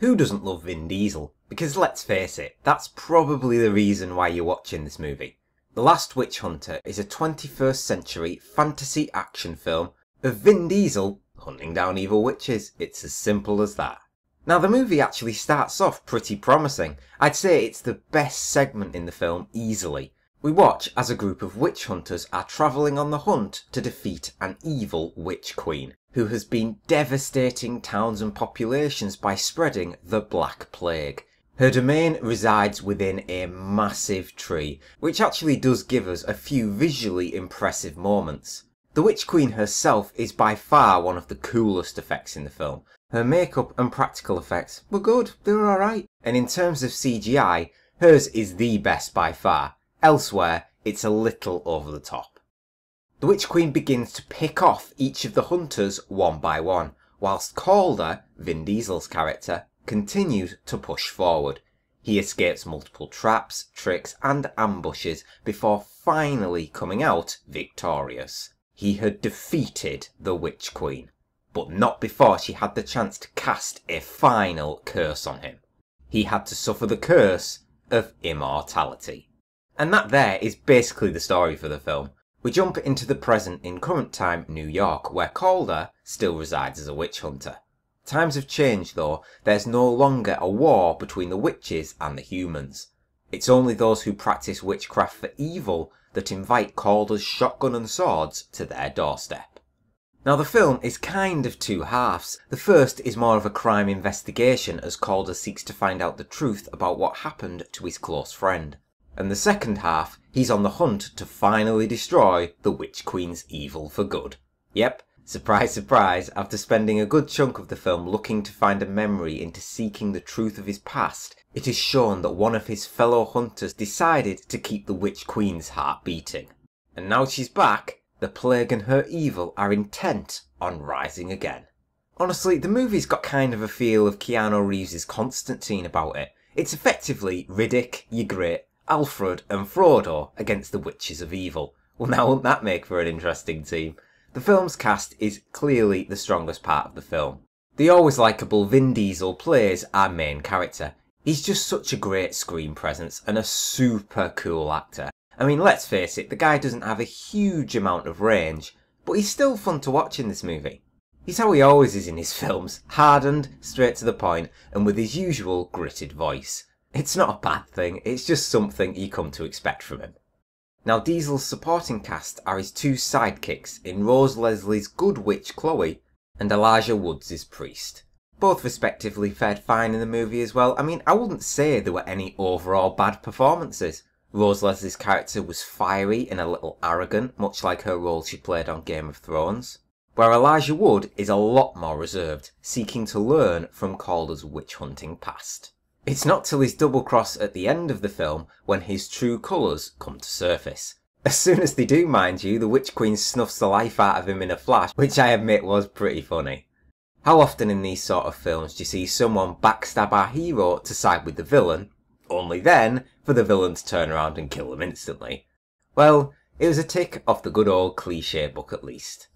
Who doesn't love Vin Diesel? Because let's face it, that's probably the reason why you're watching this movie. The Last Witch Hunter is a 21st century fantasy action film of Vin Diesel hunting down evil witches. It's as simple as that. Now the movie actually starts off pretty promising. I'd say it's the best segment in the film easily. We watch as a group of witch hunters are travelling on the hunt to defeat an evil witch queen, who has been devastating towns and populations by spreading the Black Plague. Her domain resides within a massive tree, which actually does give us a few visually impressive moments. The Witch Queen herself is by far one of the coolest effects in the film. Her makeup and practical effects were good, they were alright. And in terms of CGI, hers is the best by far. Elsewhere, it's a little over the top. The Witch Queen begins to pick off each of the hunters one by one, whilst Calder, Vin Diesel's character, continues to push forward. He escapes multiple traps, tricks and ambushes before finally coming out victorious. He had defeated the Witch Queen, but not before she had the chance to cast a final curse on him. He had to suffer the curse of immortality. And that there is basically the story for the film. We jump into the present in current time New York, where Calder still resides as a witch hunter. Times have changed though, there's no longer a war between the witches and the humans. It's only those who practice witchcraft for evil that invite Calder's shotgun and swords to their doorstep. Now the film is kind of two halves. The first is more of a crime investigation as Calder seeks to find out the truth about what happened to his close friend. And the second half, he's on the hunt to finally destroy the Witch Queen's evil for good. Yep, surprise surprise, after spending a good chunk of the film looking to find a memory into seeking the truth of his past, it is shown that one of his fellow hunters decided to keep the Witch Queen's heart beating. And now she's back, the plague and her evil are intent on rising again. Honestly, the movie's got kind of a feel of Keanu Reeves' Constantine about it. It's effectively Riddick, Ygritte, Alfred and Frodo against the witches of evil. Well, now wouldn't that make for an interesting team? The film's cast is clearly the strongest part of the film. The always likeable Vin Diesel plays our main character. He's just such a great screen presence and a super cool actor. I mean, let's face it, the guy doesn't have a huge amount of range, but he's still fun to watch in this movie. He's how he always is in his films, hardened, straight to the point, and with his usual gritted voice. It's not a bad thing, it's just something you come to expect from him. Now Diesel's supporting cast are his two sidekicks in Rose Leslie's good witch Chloe and Elijah Woods' priest. Both respectively fared fine in the movie as well. I mean, I wouldn't say there were any overall bad performances. Rose Leslie's character was fiery and a little arrogant, much like her role she played on Game of Thrones, where Elijah Wood is a lot more reserved, seeking to learn from Calder's witch hunting past. It's not till his double cross at the end of the film when his true colours come to surface. As soon as they do, mind you, the Witch Queen snuffs the life out of him in a flash, which I admit was pretty funny. How often in these sort of films do you see someone backstab our hero to side with the villain, only then for the villain to turn around and kill them instantly? Well, it was a tick off the good old cliché book at least.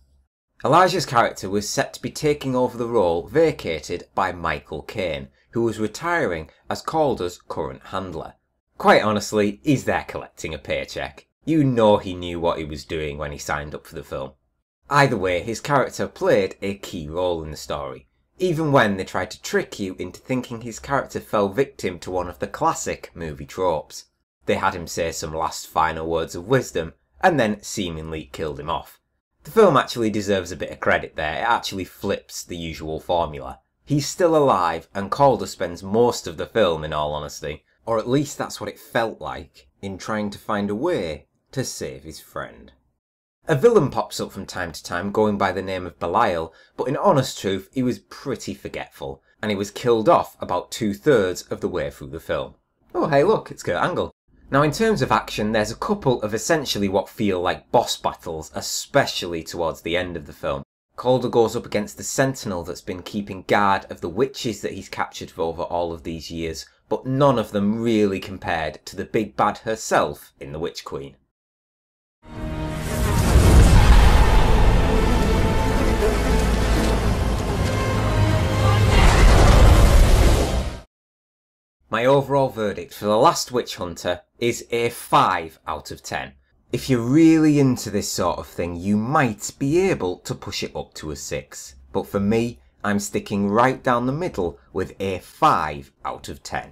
Elijah's character was set to be taking over the role vacated by Michael Caine, who was retiring as Calder's current handler. Quite honestly, he's there collecting a paycheck. You know he knew what he was doing when he signed up for the film. Either way, his character played a key role in the story, even when they tried to trick you into thinking his character fell victim to one of the classic movie tropes. They had him say some last final words of wisdom, and then seemingly killed him off. The film actually deserves a bit of credit there, it actually flips the usual formula. He's still alive, and Calder spends most of the film, in all honesty, or at least that's what it felt like, in trying to find a way to save his friend. A villain pops up from time to time going by the name of Belial, but in honest truth he was pretty forgetful, and he was killed off about 2/3 of the way through the film. Oh hey look, it's Kurt Angle. Now in terms of action, there's a couple of essentially what feel like boss battles, especially towards the end of the film. Calder goes up against the sentinel that's been keeping guard of the witches that he's captured for over all of these years, but none of them really compared to the big bad herself in the Witch Queen. my overall verdict for The Last Witch Hunter is a 5 out of 10. If you're really into this sort of thing, you might be able to push it up to a 6. But for me, I'm sticking right down the middle with a 5 out of 10.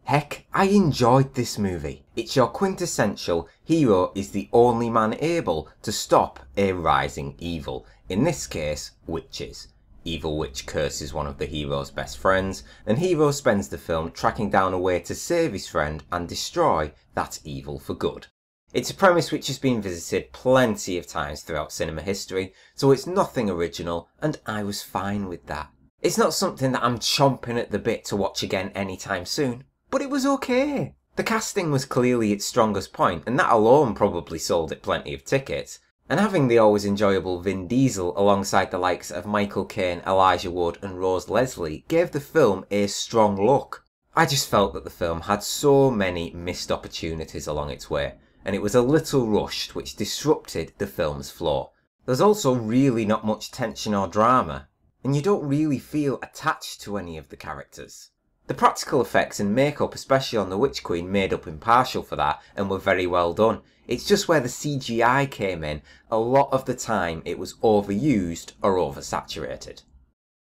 Heck, I enjoyed this movie. It's your quintessential hero is the only man able to stop a rising evil. In this case, witches. Evil witch curses one of the hero's best friends, and hero spends the film tracking down a way to save his friend and destroy that evil for good. It's a premise which has been visited plenty of times throughout cinema history, so it's nothing original, and I was fine with that. It's not something that I'm chomping at the bit to watch again anytime soon, but it was okay. The casting was clearly its strongest point, and that alone probably sold it plenty of tickets. And having the always enjoyable Vin Diesel alongside the likes of Michael Caine, Elijah Wood and Rose Leslie gave the film a strong look. I just felt that the film had so many missed opportunities along its way, and it was a little rushed, which disrupted the film's flow. There's also really not much tension or drama, and you don't really feel attached to any of the characters. The practical effects and makeup, especially on the Witch Queen, made up in partial for that and were very well done. It's just where the CGI came in, a lot of the time it was overused or oversaturated.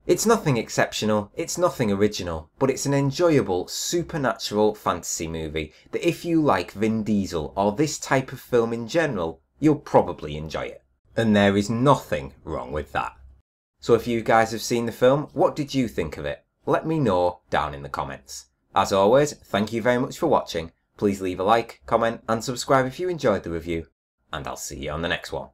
It's nothing exceptional, it's nothing original, but it's an enjoyable supernatural fantasy movie that if you like Vin Diesel or this type of film in general, you'll probably enjoy it. And there is nothing wrong with that. So if you guys have seen the film, what did you think of it? Let me know down in the comments. As always, thank you very much for watching. Please leave a like, comment and subscribe if you enjoyed the review, and I'll see you on the next one.